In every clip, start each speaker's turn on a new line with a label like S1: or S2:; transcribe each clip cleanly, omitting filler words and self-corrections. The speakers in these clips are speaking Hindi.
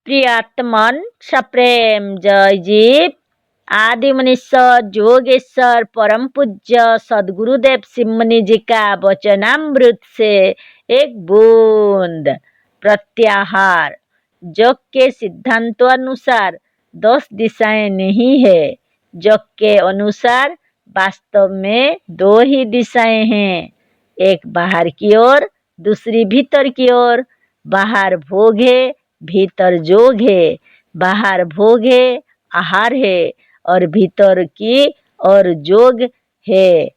S1: प्रियात्मन सप्रेम जय जीव। आदि मनीश्वर जोगेश्वर परम पूज्य सदगुरुदेव सिमनी जी का वचनामृत से एक बूंद। प्रत्याहार। योग के सिद्धांतों अनुसार 10 दिशाएं नहीं है। योग के अनुसार वास्तव में 2 ही दिशाएं हैं, एक बाहर की ओर, दूसरी भीतर की ओर। बाहर भोग है, भीतर जोग है। बाहर भोग है, आहार है, और भीतर की और जोग है,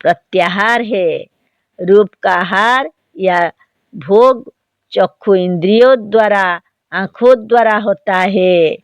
S1: प्रत्याहार है। रूप का आहार या भोग चक्षु इंद्रियों द्वारा, आंखों द्वारा होता है।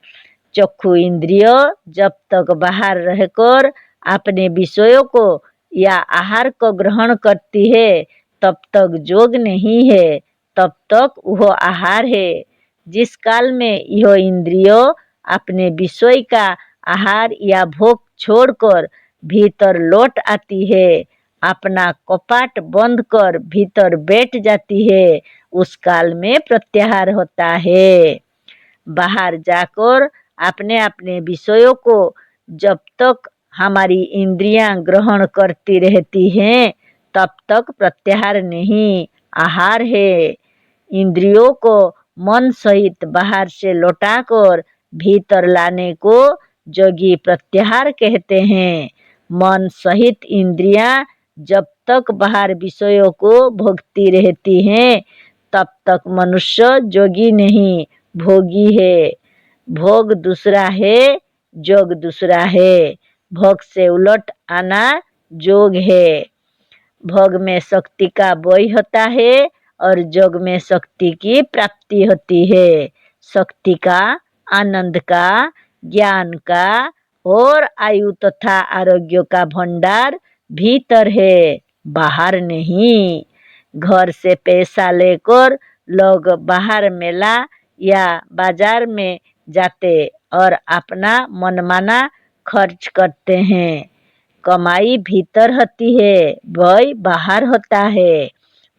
S1: चक्षु इंद्रिय जब तक बाहर रहकर अपने विषयों को या आहार को ग्रहण करती है तब तक जोग नहीं है, तब तक वह आहार है। जिस काल में यह इंद्रियों अपने विषय का आहार या भोग छोड़कर भीतर लौट आती है, अपना कपाट बंद कर भीतर बैठ जाती है, उस काल में प्रत्याहार होता है। बाहर जाकर अपने अपने विषयों को जब तक हमारी इंद्रियां ग्रहण करती रहती हैं तब तक प्रत्याहार नहीं, आहार है। इंद्रियों को मन सहित बाहर से लौटाकर भीतर लाने को जोगी प्रत्याहार कहते हैं। मन सहित इंद्रियां जब तक बाहर विषयों को भोगती रहती हैं तब तक मनुष्य जोगी नहीं, भोगी है। भोग दूसरा है, जोग दूसरा है। भोग से उलट आना जोग है। भोग में शक्ति का बोय होता है और जोग में शक्ति की प्राप्ति होती है। शक्ति का, आनंद का, ज्ञान का और आयु तथा आरोग्य का भंडार भीतर है, बाहर नहीं। घर से पैसा लेकर लोग बाहर मेला या बाजार में जाते और अपना मनमाना खर्च करते हैं। कमाई भीतर होती है, व्यय बाहर होता है।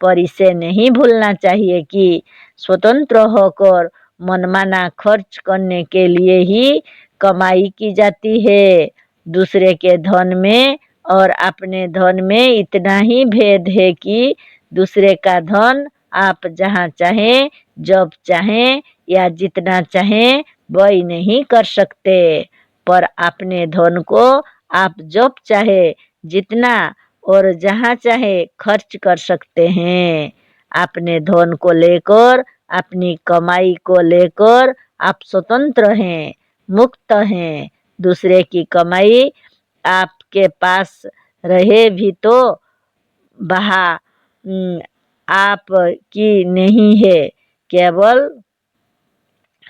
S1: पर इसे नहीं भूलना चाहिए कि स्वतंत्र होकर मनमाना खर्च करने के लिए ही कमाई की जाती है। दूसरे के धन में और अपने धन में इतना ही भेद है कि दूसरे का धन आप जहाँ चाहें, जब चाहें या जितना चाहें व्यय नहीं कर सकते, पर अपने धन को आप जब चाहे, जितना और जहाँ चाहे खर्च कर सकते हैं। अपने धन को लेकर, अपनी कमाई को लेकर आप स्वतंत्र हैं, मुक्त हैं। दूसरे की कमाई आपके पास रहे भी तो आप की नहीं है। केवल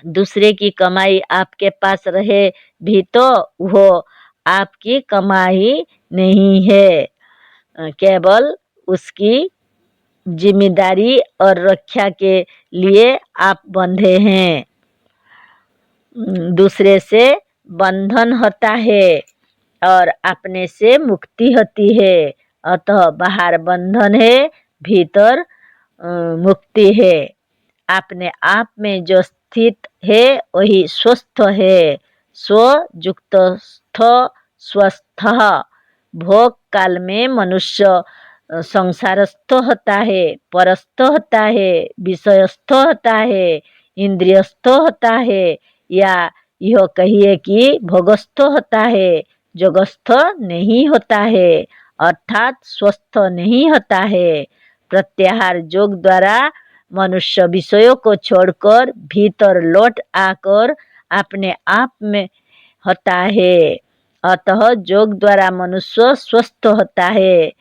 S1: दूसरे की कमाई आपके पास रहे भी तो वो आपकी कमाई नहीं है, केवल उसकी जिम्मेदारी और रक्षा के लिए आप बंधे हैं। दूसरे से बंधन होता है और अपने से मुक्ति होती है। अतः बाहर बंधन है, भीतर मुक्ति है। अपने आप में जो स्थित है वही स्वस्थ है। स्वयुक्तस्थ स्वस्थ। भोग काल में मनुष्य संसारस्थ होता है, परस्थ होता है, विषयस्थ होता है, इंद्रियस्थ होता है, या यह कहिए कि भोगस्थ होता है, जोगस्थ नहीं होता है, अर्थात स्वस्थ नहीं होता है। प्रत्याहार योग द्वारा मनुष्य विषयों को छोड़कर भीतर लौट आकर अपने आप में होता है। अतः योग द्वारा मनुष्य स्वस्थ होता है,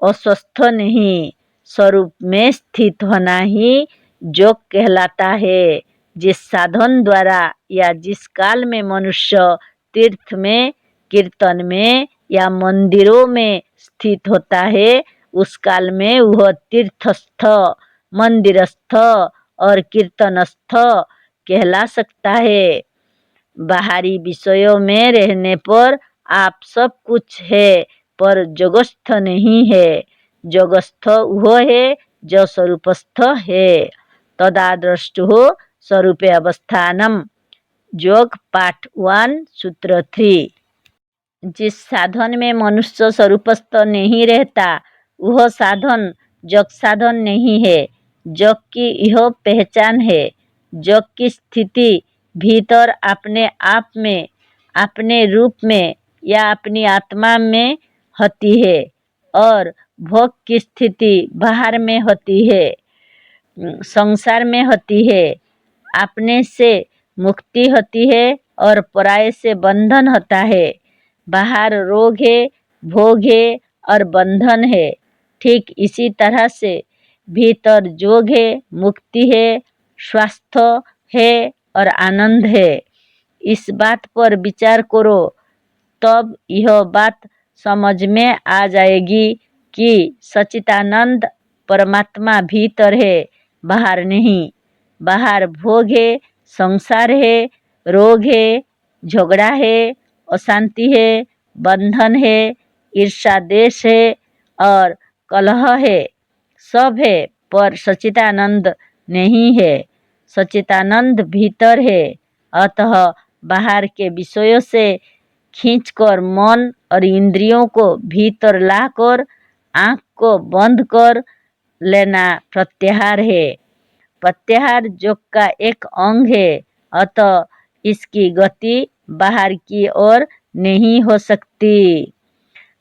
S1: अस्वस्थ नहीं। स्वरूप में स्थित होना ही योग कहलाता है। जिस साधन द्वारा या जिस काल में मनुष्य तीर्थ में, कीर्तन में या मंदिरों में स्थित होता है, उस काल में वह तीर्थस्थ, मंदिरस्थ और कीर्तनस्थ कहला सकता है। बाहरी विषयों में रहने पर आप सब कुछ है, पर जोगस्थ नहीं है। जोगस्थ वह है जो स्वरूपस्थ है। तदादृष्टु स्वरूपे अवस्थानम। योग पाठ 1 सूत्र 3। जिस साधन में मनुष्य स्वरूपस्थ नहीं रहता वह साधन जग साधन नहीं है। जग की यह पहचान है। जग की स्थिति भीतर अपने आप में, अपने रूप में या अपनी आत्मा में होती है और भोग की स्थिति बाहर में होती है, संसार में होती है। अपने से मुक्ति होती है और पराये से बंधन होता है। बाहर रोग है, भोग है और बंधन है। ठीक इसी तरह से भीतर जोग है, मुक्ति है, स्वास्थ्य है और आनंद है। इस बात पर विचार करो, तब यह बात समझ में आ जाएगी कि सच्चिदानंद परमात्मा भीतर है, बाहर नहीं। बाहर भोग है, संसार है, रोग है, झगड़ा है, अशांति है, बंधन है, ईर्ष्या देश है और कलह है, सब है, पर सच्चिदानंद नहीं है। सच्चिदानंद भीतर है। अतः बाहर के विषयों से खींचकर मन और इंद्रियों को भीतर लाकर आँख को बंद कर लेना प्रत्याहार है। प्रत्याहार योग का एक अंग है। अतः इसकी गति बाहर की ओर नहीं हो सकती।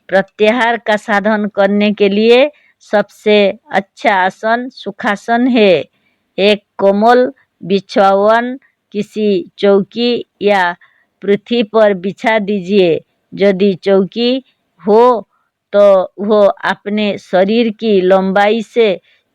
S1: प्रत्याहार का साधन करने के लिए सबसे अच्छा आसन सुखासन है। एक कोमल बिछावन किसी चौकी या पृथ्वी पर बिछा दीजिए। यदि चौकी हो तो वो अपने शरीर की लंबाई से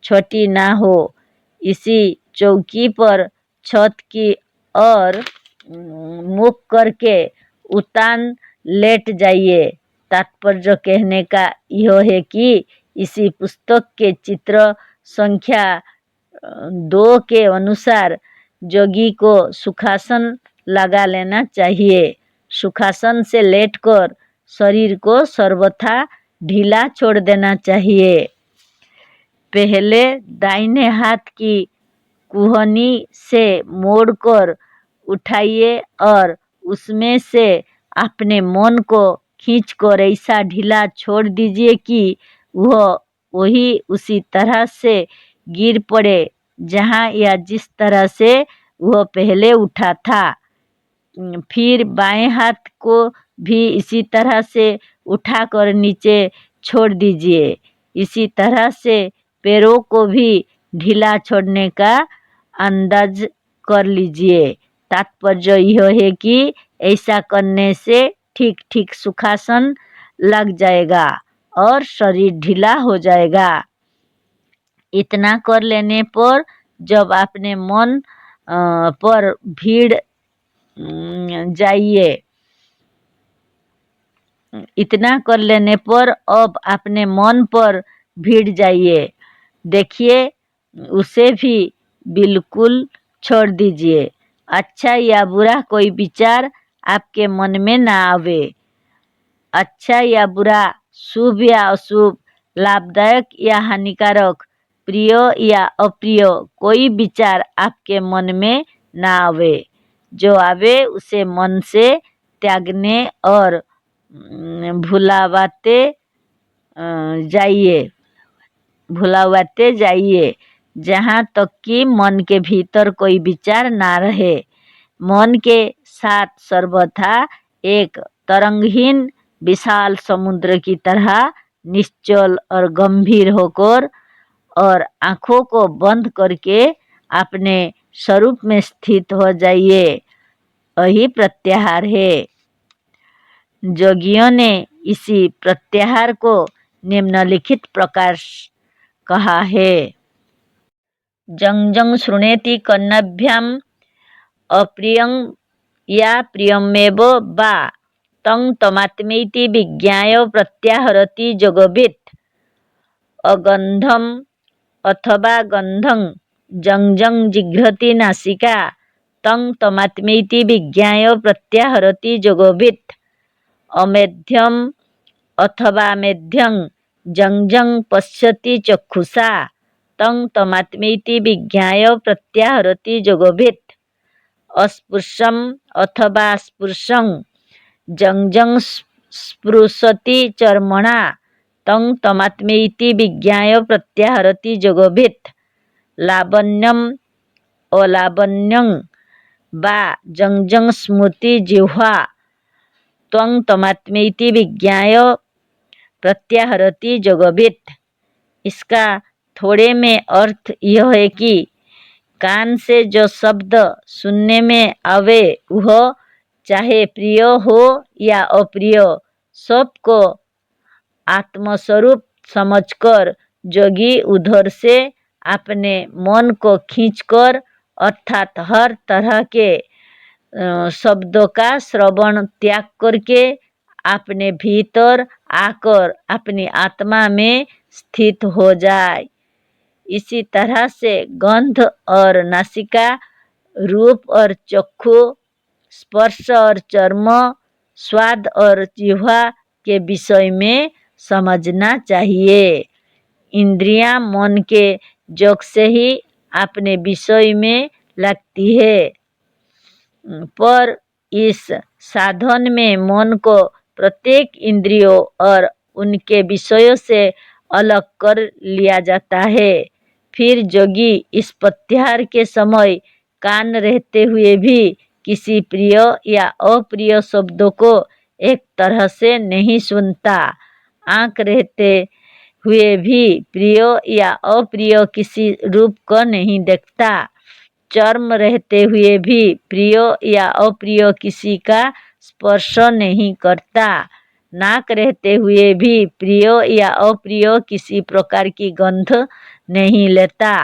S1: छोटी ना हो। इसी चौकी पर छत की ओर मुख करके उतान लेट जाइए। तात्पर्य कहने का यह है कि इसी पुस्तक के चित्र संख्या 2 के अनुसार जोगी को सुखासन लगा लेना चाहिए। सुखासन से लेटकर शरीर को सर्वथा ढीला छोड़ देना चाहिए। पहले दाहिने हाथ की कुहनी से मोड़कर उठाइए और उसमें से अपने मन को खींचकर ऐसा ढीला छोड़ दीजिए कि वह वही उसी तरह से गिर पड़े जहाँ या जिस तरह से वह पहले उठा था। फिर बाएं हाथ को भी इसी तरह से उठाकर नीचे छोड़ दीजिए। इसी तरह से पैरों को भी ढीला छोड़ने का अंदाज कर लीजिए। तात्पर्य यह है कि ऐसा करने से ठीक ठीक सुखासन लग जाएगा और शरीर ढीला हो जाएगा। इतना कर लेने पर जब अपने मन पर भीड़ जाइए, इतना कर लेने पर अब अपने मन पर भीड़ जाइए। देखिए उसे भी बिल्कुल छोड़ दीजिए। अच्छा या बुरा कोई विचार आपके मन में ना आवे। अच्छा या बुरा, शुभ या अशुभ, लाभदायक या हानिकारक, प्रिय या अप्रिय कोई विचार आपके मन में ना आवे। जो आवे उसे मन से त्यागने और भुलावाते जाइए जहाँ तक कि मन के भीतर कोई विचार ना रहे। मन के साथ सर्वथा एक तरंगहीन विशाल समुद्र की तरह निश्चल और गंभीर होकर और आँखों को बंद करके अपने स्वरूप में स्थित हो जाइए। यही प्रत्याहार है। जोगियों ने इसी प्रत्याहार को निम्नलिखित प्रकार कहा है। जं जं शृणेति कर्णभ्याम अप्रियं या प्रियमेव वा तं तमात्मेति विज्ञाय प्रत्याहरति जोगवित्। अगंधम अथवा गंधं जं जं जिघ्रति नासिका तं तमात्मेति विज्ञाय प्रत्याहरति जोगवित्। अमेध्यम अथवा मेध्यं जं जं पश्यति चक्षुषा तं तमात्मेति विज्ञाय प्रत्याहरति जोगभेद। अस्पृशम् अथवा स्पृशं जंजं स्पृशति चर्मणा तं तमात्मेति विज्ञाय प्रत्याहरति जोगभेद। लावण्यम अलावण्यं वा जंजं स्मृति जिह्वा त्वं तमात्मेति विज्ञाय प्रत्याहरति जोगभेद। इसका थोड़े में अर्थ यह है कि कान से जो शब्द सुनने में आवे वह चाहे प्रिय हो या अप्रिय, सबको आत्मस्वरूप समझकर जोगी उधर से अपने मन को खींचकर अर्थात हर तरह के शब्दों का श्रवण त्याग करके अपने भीतर आकर अपनी आत्मा में स्थित हो जाए। इसी तरह से गंध और नासिका, रूप और चक्षु, स्पर्श और चर्म, स्वाद और जिह्वा के विषय में समझना चाहिए। इंद्रियां मन के जोग से ही अपने विषय में लगती है, पर इस साधन में मन को प्रत्येक इंद्रियों और उनके विषयों से अलग कर लिया जाता है। फिर जोगी इस प्रत्याहार के समय कान रहते हुए भी किसी प्रिय या अप्रिय शब्दों को एक तरह से नहीं सुनता, आँख रहते हुए भी प्रिय या अप्रिय किसी रूप को नहीं देखता, चर्म रहते हुए भी प्रिय या अप्रिय किसी का स्पर्श नहीं करता, नाक रहते हुए भी प्रिय या अप्रिय किसी प्रकार की गंध नहीं लेता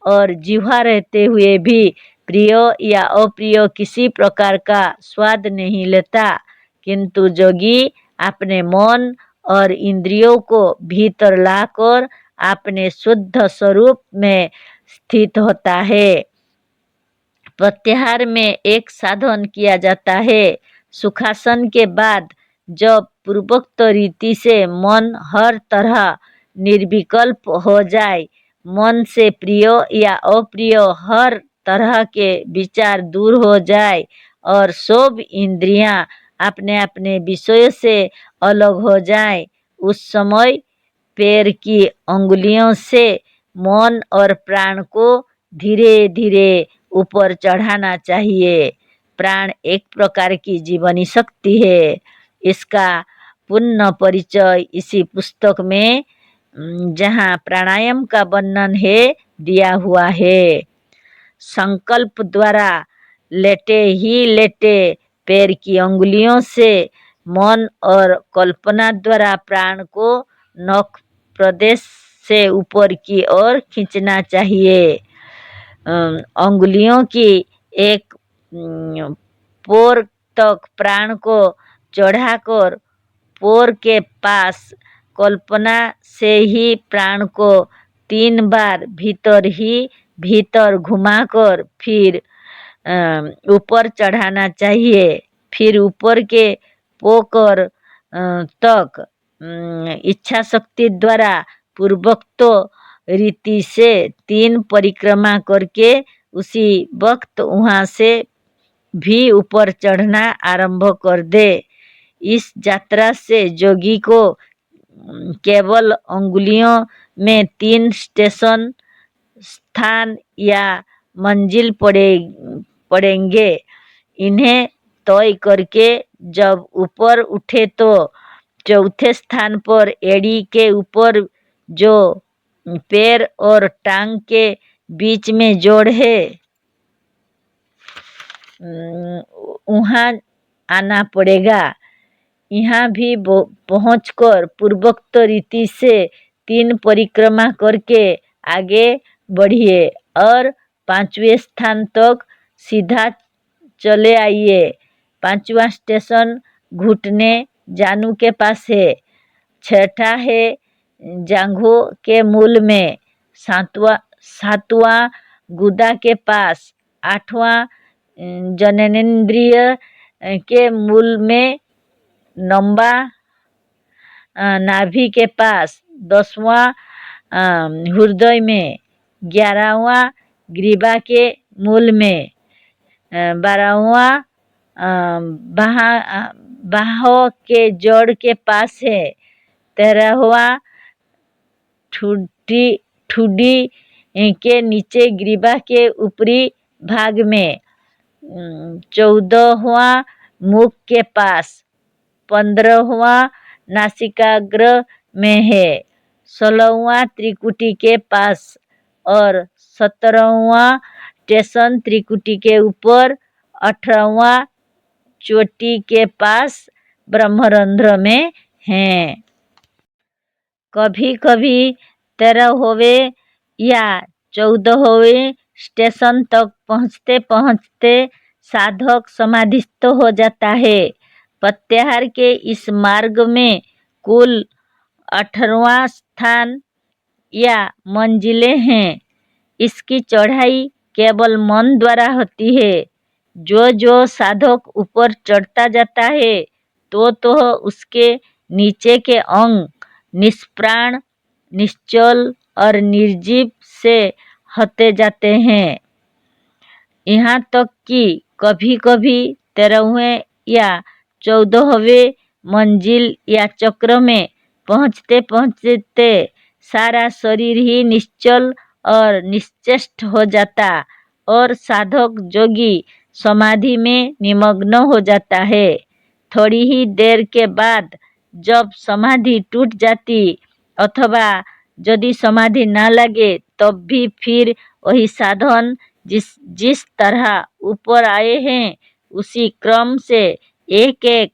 S1: और जिह्वा रहते हुए भी प्रिय या अप्रिय किसी प्रकार का स्वाद नहीं लेता, किंतु जोगी अपने मन और इंद्रियों को भीतर लाकर अपने शुद्ध स्वरूप में स्थित होता है। प्रत्याहार में एक साधन किया जाता है। सुखासन के बाद जब पूर्वोक्त रीति से मन हर तरह निर्विकल्प हो जाए, मन से प्रिय या अप्रिय हर तरह के विचार दूर हो जाए और सब इंद्रियां अपने अपने विषय से अलग हो जाए, उस समय पैर की अंगुलियों से मन और प्राण को धीरे धीरे ऊपर चढ़ाना चाहिए। प्राण एक प्रकार की जीवनी शक्ति है। इसका पूर्ण परिचय इसी पुस्तक में जहाँ प्राणायाम का वर्णन है दिया हुआ है। संकल्प द्वारा लेटे ही लेटे पैर की अंगुलियों से मन और कल्पना द्वारा प्राण को नख प्रदेश से ऊपर की ओर खींचना चाहिए। अंगुलियों की एक पोर तक प्राण को चढ़ाकर पोर के पास कल्पना से ही प्राण को 3 बार भीतर ही भीतर घुमाकर फिर ऊपर चढ़ाना चाहिए। फिर ऊपर के पोकर तक इच्छा शक्ति द्वारा पूर्वोक्त रीति से 3 परिक्रमा करके उसी वक्त वहाँ से भी ऊपर चढ़ना आरंभ कर दे। इस यात्रा से जोगी को केवल अंगुलियों में 3 स्टेशन स्थान या मंजिल पड़ेंगे। इन्हें तय करके जब ऊपर उठे तो चौथे स्थान पर एड़ी के ऊपर जो पैर और टांग के बीच में जोड़ है वहाँ आना पड़ेगा। यहाँ भी पहुँचकर पूर्वोक्त रीति से 3 परिक्रमा करके आगे बढ़िए और 5वें स्थान तक सीधा चले आइए। 5वां स्टेशन घुटने जानू के पास है। 6ठा है जांघों के मूल में। 7वां गुदा के पास। 8वां जननेंद्रिय के मूल में। 9वां नाभि के पास। 10वां हृदय में। 11वां ग्रीवा के मूल में, 12वां बाहों के जोड़ के पास है, 13वां ठुड्डी के नीचे ग्रीवा के ऊपरी भाग में, 14वां मुख के पास, 15वां नासिकाग्र में है, 16वां त्रिकुटी के पास और 17वां स्टेशन त्रिकुटी के ऊपर, 18वां चोटी के पास ब्रह्मरंध्र में है। कभी कभी 13वें या 14वें स्टेशन तक पहुँचते पहुँचते साधक समाधिस्थ हो जाता है। प्रत्याहार के इस मार्ग में कुल 18वां स्थान या मंजिलें हैं। इसकी चढ़ाई केवल मन द्वारा होती है। जो जो साधक ऊपर चढ़ता जाता है तो उसके नीचे के अंग निष्प्राण, निश्चल और निर्जीव से होते जाते हैं। यहाँ तक कि कभी कभी 13वें या 14वें मंजिल या चक्र में पहुँचते पहुँचते सारा शरीर ही निश्चल और निश्चेष्ट हो जाता और साधक जोगी समाधि में निमग्न हो जाता है। थोड़ी ही देर के बाद जब समाधि टूट जाती अथवा यदि समाधि न लगे तब भी फिर वही साधन जिस तरह ऊपर आए हैं उसी क्रम से एक एक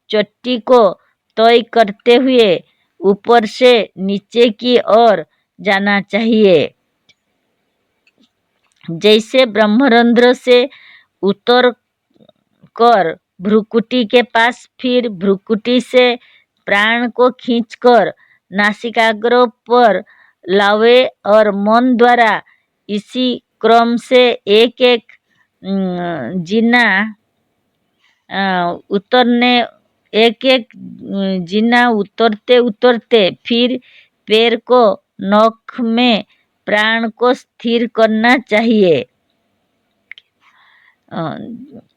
S1: चोटी को तय करते हुए ऊपर से नीचे की ओर जाना चाहिए। जैसे ब्रह्मरंध्र से उतर कर भ्रुकुटी के पास, फिर भ्रुकुटी से प्राण को खींचकर नासिकाग्र पर लावे और मन द्वारा इसी क्रम से एक एक जीना उतरते उतरते फिर पैर को नख में प्राण को स्थिर करना चाहिए।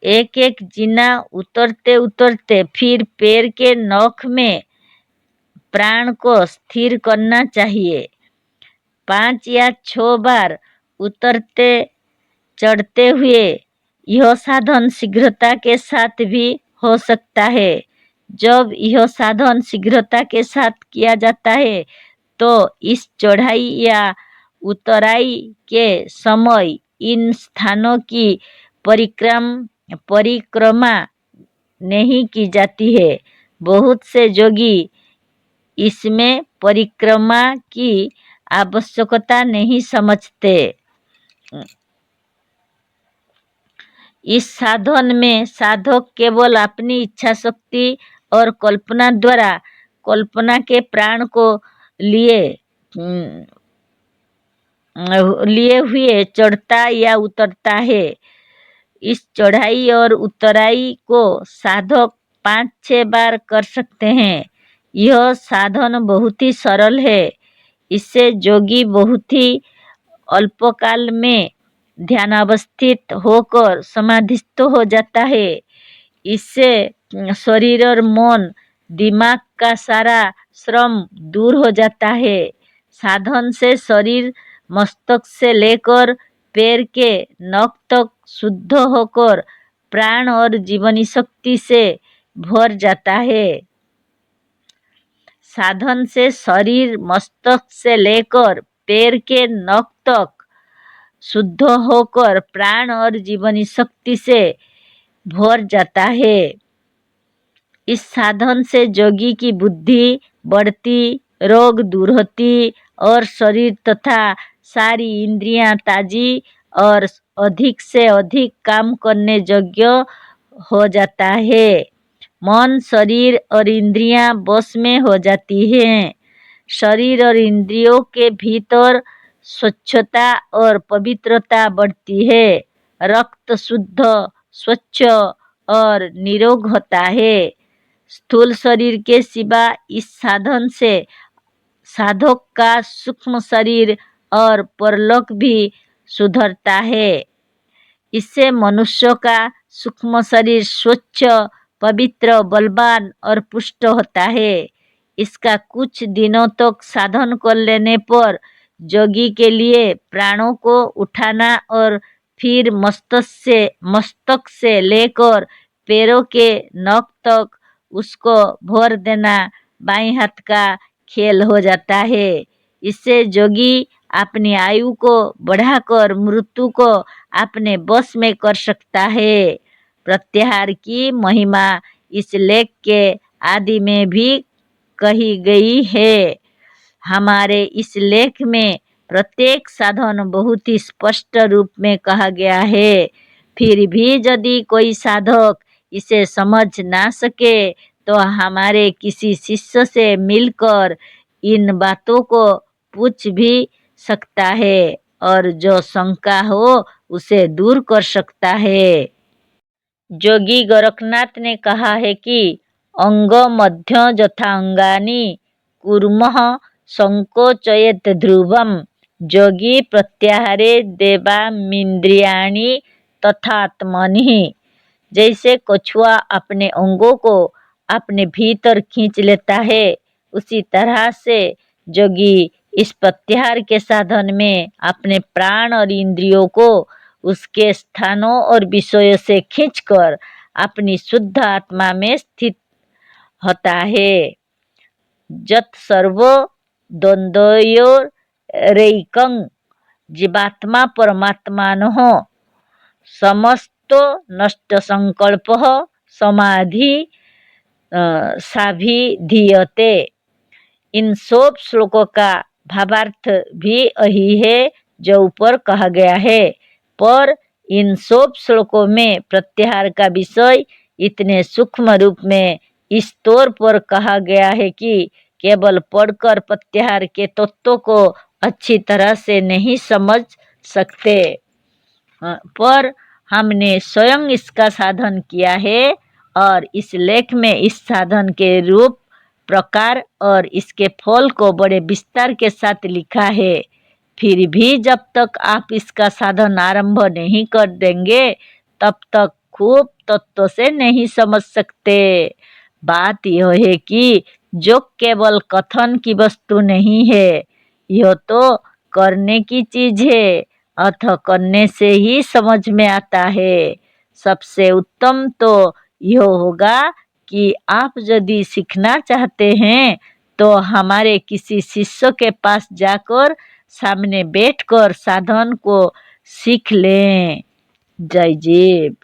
S1: एक एक जीना उतरते उतरते फिर पैर के नख में प्राण को स्थिर करना चाहिए। 5 या 6 बार उतरते चढ़ते हुए यह साधन शीघ्रता के साथ भी हो सकता है। जब यह साधन शीघ्रता के साथ किया जाता है तो इस चढ़ाई या उतराई के समय इन स्थानों की परिक्रमा नहीं की जाती है। बहुत से जोगी इसमें परिक्रमा की आवश्यकता नहीं समझते। इस साधन में साधक केवल अपनी इच्छा शक्ति और कल्पना द्वारा कल्पना के प्राण को लिए हुए चढ़ता या उतरता है। इस चढ़ाई और उतराई को साधक 5-6 बार कर सकते हैं। यह साधन बहुत ही सरल है। इससे जोगी बहुत ही अल्पकाल में ध्यानावस्थित होकर समाधिस्थ हो जाता है। इससे शरीर और मन, दिमाग का सारा श्रम दूर हो जाता है। साधन से शरीर मस्तक से लेकर पैर के नख तक शुद्ध होकर प्राण और जीवनी शक्ति से भर जाता है। साधन से शरीर मस्तक से लेकर पैर के नख तक शुद्ध होकर प्राण और जीवनी शक्ति से भर जाता है। इस साधन से जोगी की बुद्धि बढ़ती, रोग दूर होती और शरीर तथा सारी इंद्रियां ताजी और अधिक से अधिक काम करने योग्य हो जाता है। मन, शरीर और इंद्रियां बस में हो जाती हैं। शरीर और इंद्रियों के भीतर स्वच्छता और पवित्रता बढ़ती है। रक्त शुद्ध, स्वच्छ और निरोग होता है। स्थूल शरीर के सिवा इस साधन से साधक का सूक्ष्म शरीर और परलोक भी सुधरता है। इससे मनुष्य का सूक्ष्म शरीर स्वच्छ, पवित्र, बलवान और पुष्ट होता है। इसका कुछ दिनों तक साधन कर लेने पर योगी के लिए प्राणों को उठाना और फिर मस्तक से लेकर पैरों के नख तक उसको भर देना बाएं हाथ का खेल हो जाता है। इससे योगी अपनी आयु को बढ़ाकर मृत्यु को अपने बस में कर सकता है। प्रत्याहार की महिमा इस लेख के आदि में भी कही गई है। हमारे इस लेख में प्रत्येक साधन बहुत ही स्पष्ट रूप में कहा गया है। फिर भी यदि कोई साधक इसे समझ ना सके तो हमारे किसी शिष्य से मिलकर इन बातों को पूछ भी सकता है और जो शंका हो उसे दूर कर सकता है। योगी गोरखनाथ ने कहा है कि अंग मध्य यथा अंगानि कुर्मः संकोचयेत ध्रुवम योगी प्रत्याहारे देवामिंद्रियाणि तथात्मनि। जैसे कछुआ अपने अंगों को अपने भीतर खींच लेता है, उसी तरह से योगी इस प्रत्याहार के साधन में अपने प्राण और इंद्रियों को उसके स्थानों और विषयों से खींचकर अपनी शुद्ध आत्मा में स्थित होता है। जत सर्वो द्वंद्वयोरेकं जीवात्मा परमात्मानः समस्तो नष्ट संकल्पः समाधि साभिधीयते। इन सब श्लोकों का भावार्थ भी यही है जो ऊपर कहा गया है, पर इन सब श्लोकों में प्रत्याहार का विषय इतने सूक्ष्म रूप में इस तौर पर कहा गया है कि केवल पढ़कर प्रत्याहार के तत्वों को अच्छी तरह से नहीं समझ सकते। पर हमने स्वयं इसका साधन किया है और इस लेख में इस साधन के रूप, प्रकार और इसके फल को बड़े विस्तार के साथ लिखा है। फिर भी जब तक आप इसका साधन आरंभ नहीं कर देंगे तब तक खूब तत्व से नहीं समझ सकते। बात यह है कि जो केवल कथन की वस्तु नहीं है, यह तो करने की चीज है, अतः करने से ही समझ में आता है। सबसे उत्तम तो यह होगा कि आप यदि सीखना चाहते हैं तो हमारे किसी शिष्य के पास जाकर सामने बैठकर साधन को सीख लें। जय जीव।